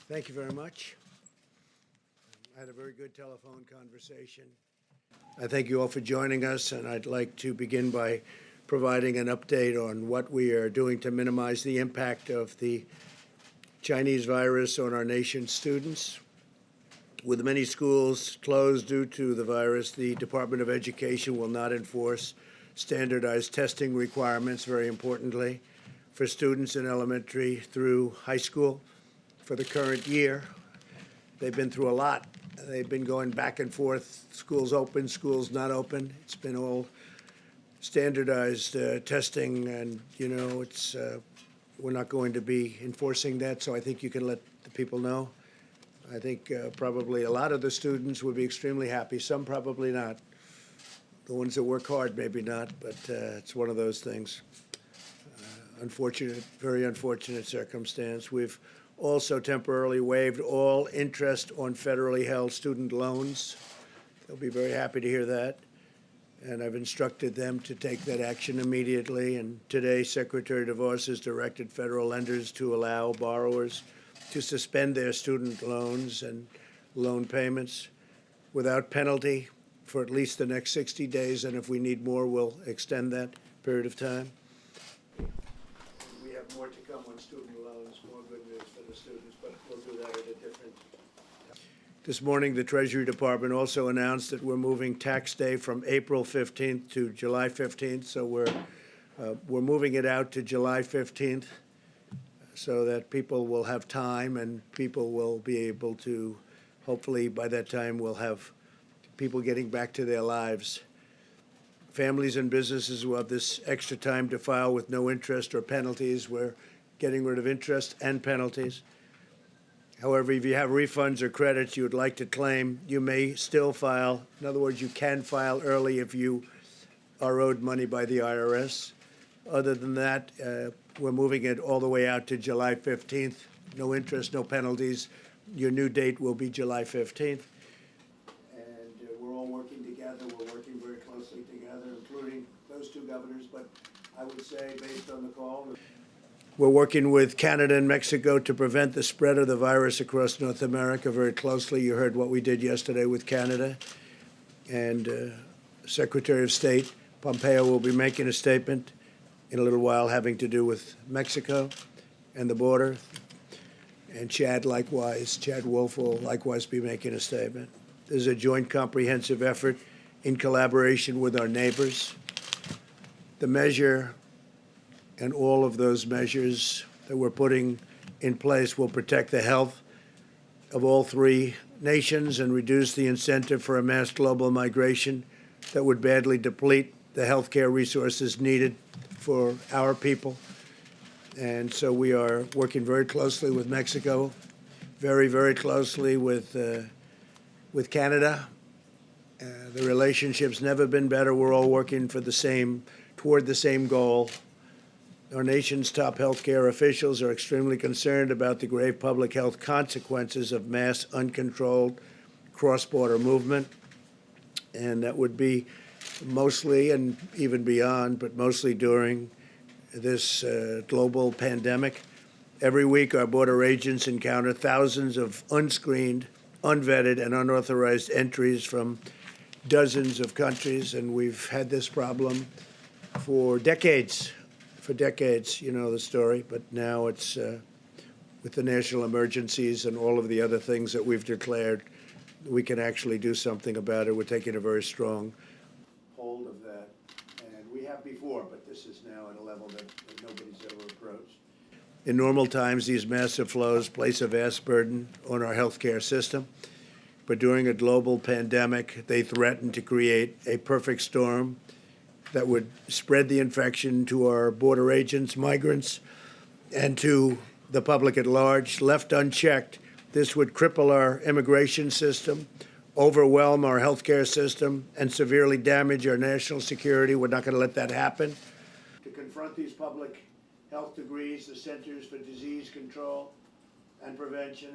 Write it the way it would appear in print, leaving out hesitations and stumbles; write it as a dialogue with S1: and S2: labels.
S1: Thank you very much. I had a very good telephone conversation. I thank you all for joining us, and I'd like to begin by providing an update on what we are doing to minimize the impact of the Chinese virus on our nation's students. With many schools closed due to the virus, the Department of Education will not enforce standardized testing requirements, very importantly, for students in elementary through high school for the current year. They've been through a lot. They've been going back and forth, schools open, schools not open. It's been all standardized testing, and, we're not going to be enforcing that, so I think you can let the people know. I think probably a lot of the students would be extremely happy, some probably not. The ones that work hard, maybe not, but it's one of those things. Unfortunate, very unfortunate circumstance. We've also temporarily waived all interest on federally held student loans. They'll be very happy to hear that. And I've instructed them to take that action immediately. And today, Secretary DeVos has directed federal lenders to allow borrowers to suspend their student loans and loan payments without penalty for at least the next 60 days. And if we need more, we'll extend that period of time. We have more to come on student loans, more good news for the students, but we'll do that at a different time. This morning, the Treasury Department also announced that we're moving tax day from April 15th to July 15th, so we're moving it out to July 15th so that people will have time and people will be able to, hopefully by that time, we'll have people getting back to their lives. Families and businesses will have this extra time to file with no interest or penalties. We're getting rid of interest and penalties. However, if you have refunds or credits you would like to claim, you may still file. In other words, you can file early if you are owed money by the IRS. Other than that, we're moving it all the way out to July 15th. No interest, no penalties. Your new date will be July 15th. And we're all working together. We're working very closely together, including those two governors. But I would say, based on the call, we're working with Canada and Mexico to prevent the spread of the virus across North America very closely. You heard what we did yesterday with Canada. And Secretary of State Pompeo will be making a statement in a little while having to do with Mexico and the border. And Chad Wolf will likewise be making a statement. There's a joint comprehensive effort in collaboration with our neighbors. The measure and all of those measures that we're putting in place will protect the health of all three nations and reduce the incentive for a mass global migration that would badly deplete the healthcare resources needed for our people. And so we are working very closely with Mexico, very, very closely with Canada. The relationship's never been better. We're all working for toward the same goal. Our nation's top healthcare officials are extremely concerned about the grave public health consequences of mass, uncontrolled cross-border movement. And that would be mostly, and even beyond, but mostly during this global pandemic. Every week, our border agents encounter thousands of unscreened, unvetted, and unauthorized entries from dozens of countries, and we've had this problem for decades. You know the story, but now it's with the national emergencies and all of the other things that we've declared, we can actually do something about it. We're taking a very strong hold of that, and we have before, but this is now at a level that nobody's ever approached. In normal times, these massive flows place a vast burden on our healthcare system, but during a global pandemic, they threaten to create a perfect storm that would spread the infection to our border agents, migrants, and to the public at large. Left unchecked, this would cripple our immigration system, overwhelm our healthcare system, and severely damage our national security. We're not going to let that happen. To confront these public health degrees, the Centers for Disease Control and Prevention